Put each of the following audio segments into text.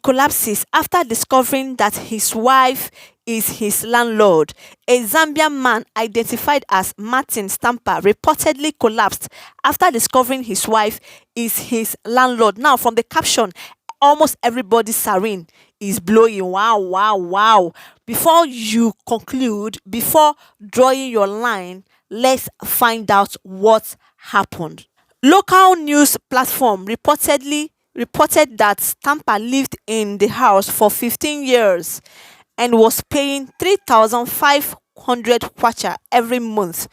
collapses after discovering that his wife is his landlord. A Zambian man identified as Martin Stampa reportedly collapsed after discovering his wife is his landlord. Now, from the caption, almost everybody's siren is blowing. Wow, wow, wow. Before you conclude, before drawing your line, let's find out what happened. Local news platform reported that Stampa lived in the house for 15 years and was paying 3,500 kwacha every month.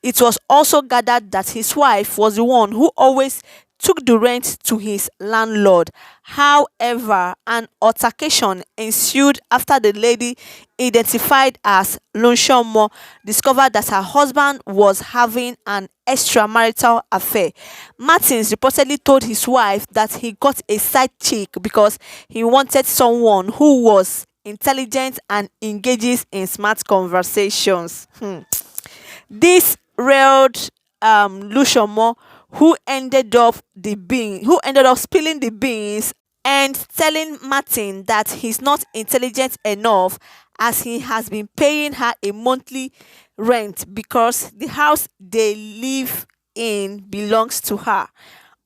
It was also gathered that his wife was the one who always took the rent to his landlord. However, an altercation ensued after the lady, identified as Lushomo, discovered that her husband was having an extramarital affair. Martins reportedly told his wife that he got a side chick because he wanted someone who was intelligent and engages in smart conversations. This railed Lushomo, who ended up spilling the beans and telling Martin that he's not intelligent enough as he has been paying her a monthly rent because the house they live in belongs to her.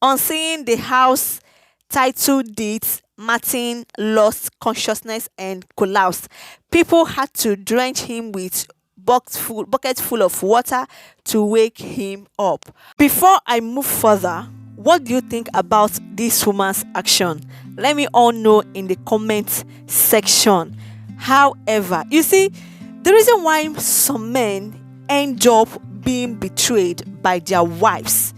On seeing the house title deeds, Martin lost consciousness and collapsed. People had to drench him with bucket full of water to wake him up. Before I move further, what do you think about this woman's action? Let me all know in the comment section. However, you see, the reason why some men end up being betrayed by their wives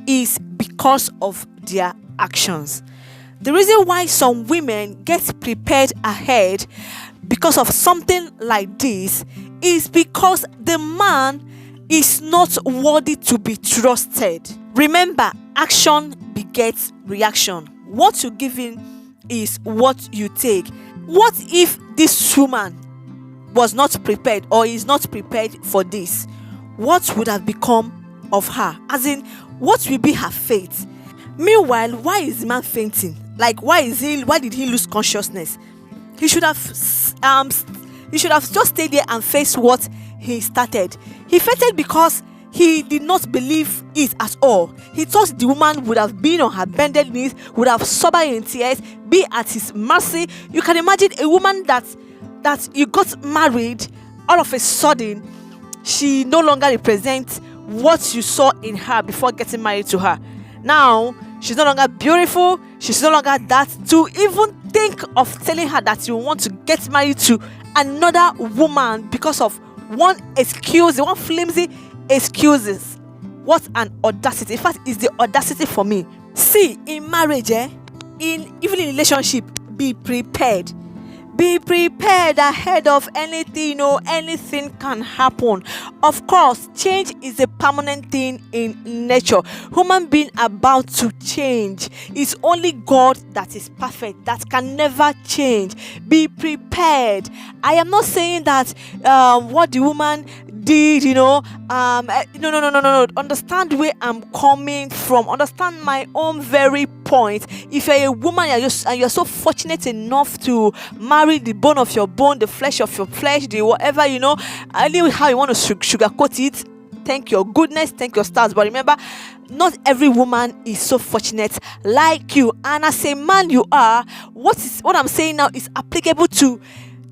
is because of their actions. The reason why some women get prepared ahead because of something like this is because the man is not worthy to be trusted. Remember, action begets reaction. What you give in is what you take. What if this woman was not prepared or is not prepared for this? What would have become of her? As in, what will be her fate? Meanwhile, why is the man fainting? Like, why did he lose consciousness? He should have just stayed there and faced what he started. He fainted because he did not believe it at all. He thought the woman would have been on her bended knees, would have sobbed in tears, be at his mercy. You can imagine a woman that you got married, all of a sudden, she no longer represents what you saw in her before getting married to her. Now, she's no longer beautiful. She's no longer that. To even think of telling her that you want to get married to another woman because of one flimsy excuses. What an audacity. In fact, it's the audacity for me. See, in marriage, even in relationship, be prepared. Be prepared ahead of anything. Anything can happen. Of course, change is a permanent thing in nature. Human being about to change. It's only God that is perfect, that can never change. Be prepared. I am not saying that what the woman did, no. Understand where I'm coming from. Understand my own very point. If you're a woman and you're so fortunate enough to marry the bone of your bone, the flesh of your flesh, the whatever, I know how you want to sugarcoat it. Thank your goodness, thank your stars. But remember, not every woman is so fortunate like you. And as a man you are, what I'm saying now is applicable to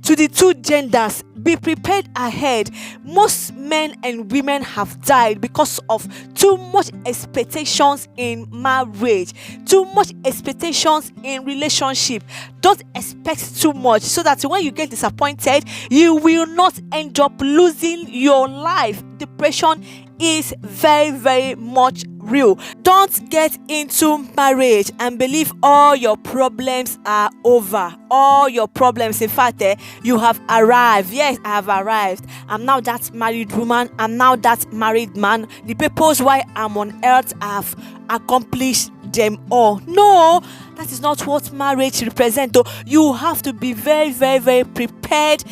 the two genders. Be prepared ahead. Most men and women have died because of too much expectations in marriage, too much expectations in relationship. Don't expect too much so that when you get disappointed, you will not end up losing your life. Depression is very, very much real. Don't get into marriage and believe all your problems are over. All your problems, in fact, you have arrived. Yes, I have arrived. I'm now that married woman. I'm now that married man. The purpose why I'm on earth, I've accomplished them all. No, that is not what marriage represents. You have to be very, very, very prepared.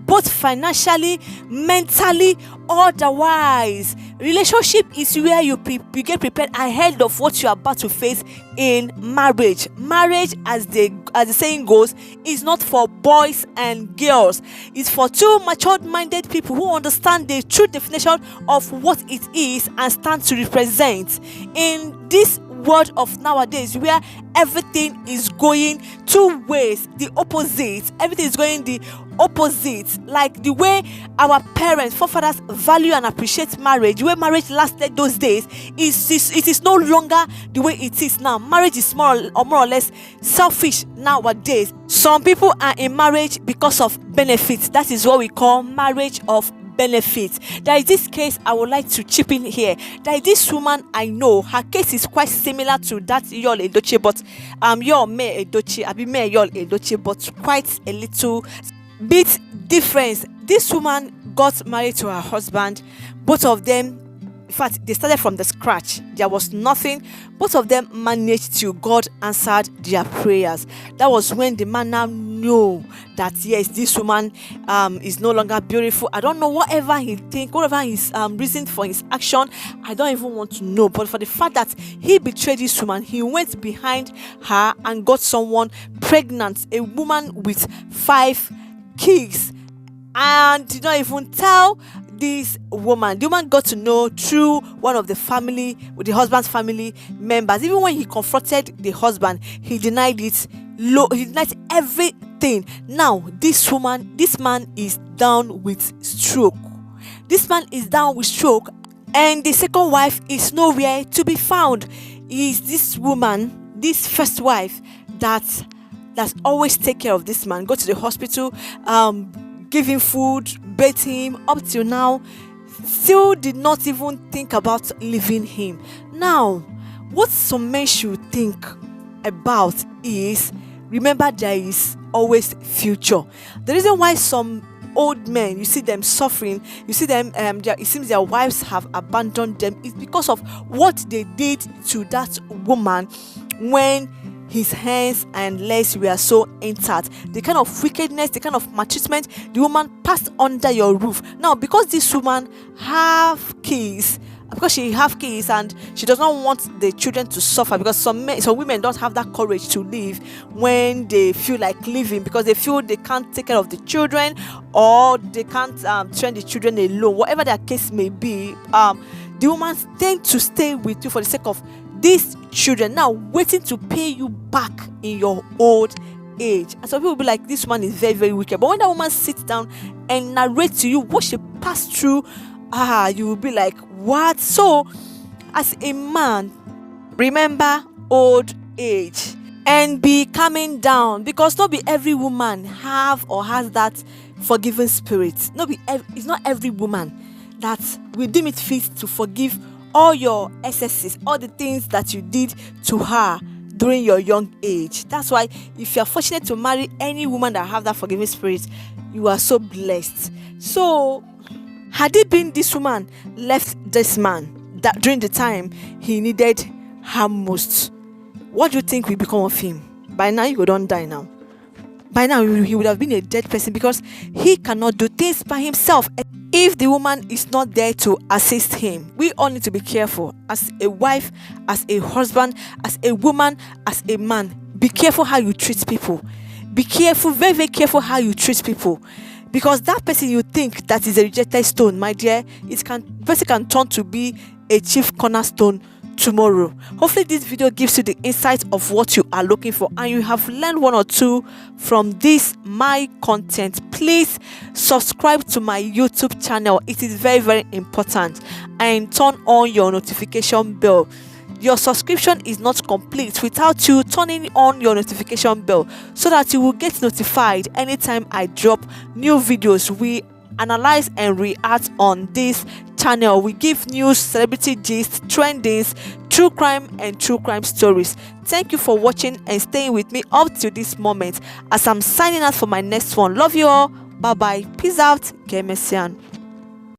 both financially, mentally, otherwise. Relationship is where you get prepared ahead of what you are about to face in marriage. Marriage, as the saying goes, is not for boys and girls. It's for two matured-minded people who understand the true definition of what it is and stand to represent. In this world of nowadays, where everything is going two ways, the opposite, everything is going the opposite, like the way our parents, forefathers value and appreciate marriage, the way marriage lasted those days, it is no longer the way it is now. Marriage is more or less selfish nowadays. Some people are in marriage because of benefits. That is what we call marriage of benefits. There is this case I would like to chip in here. There is this woman I know. Her case is quite similar to that Yul Edochie, but Yul May Edochie, Abi May Yul Edochie, but quite a little bit difference. This woman got married to her husband. Both of them, in fact, they started from the scratch. There was nothing. Both of them managed to. God answered their prayers. That was when the man now knew that yes, this woman is no longer beautiful. I don't know whatever he think, whatever his reason for his action. I don't even want to know. But for the fact that he betrayed this woman, he went behind her and got someone pregnant, a woman with 5 kids, and did not even tell this woman. The woman got to know through one of the family, with the husband's family members. Even when he confronted the husband, he denied it. He denied everything. Now this man is down with stroke. This man is down with stroke, and the second wife is nowhere to be found. Is this woman, this first wife, that's always take care of this man, go to the hospital, give him food, bathe him, up till now, still did not even think about leaving him. Now, what some men should think about is, remember, there is always future. The reason why some old men, you see them suffering, you see them, it seems their wives have abandoned them, is because of what they did to that woman when his hands and legs were so intact. The kind of wickedness, the kind of maltreatment the woman passed under your roof. Now, because this woman have kids, because she have kids and she does not want the children to suffer, because some women don't have that courage to leave when they feel like leaving, because they feel they can't take care of the children, or they can't train the children alone, whatever their case may be. The woman tend to stay with you for the sake of these children, now waiting to pay you back in your old age. And some people will be like, this woman is very, very wicked. But when that woman sits down and narrates to you what she passed through, you will be like, what? So as a man, remember old age and be calming down, because not be every woman have or has that forgiving spirit. It's not every woman that will deem it fit to forgive all your excesses, all the things that you did to her during your young age. That's why if you're fortunate to marry any woman that have that forgiving spirit, you are so blessed. So had it been this woman left this man that during the time he needed her most, what do you think will become of him? By now, he would not die now. By now, he would have been a dead person, because he cannot do things by himself if the woman is not there to assist him. We all need to be careful as a wife, as a husband, as a woman, as a man. Be careful how you treat people. Be careful, very, very careful how you treat people, because that person you think that is a rejected stone, my dear, person can turn to be a chief cornerstone tomorrow. Hopefully this video gives you the insight of what you are looking for, and you have learned one or two from this my content. Please subscribe to my YouTube channel. It is very, very important, and turn on your notification bell. Your subscription is not complete without you turning on your notification bell, so that you will get notified anytime I drop new videos. We analyze and react on this channel. We give news, celebrity gist, trendings, true crime and true crime stories. Thank you for watching and staying with me up to this moment as I'm signing out for my next one. Love you all. Bye bye. Peace out. Get Messian.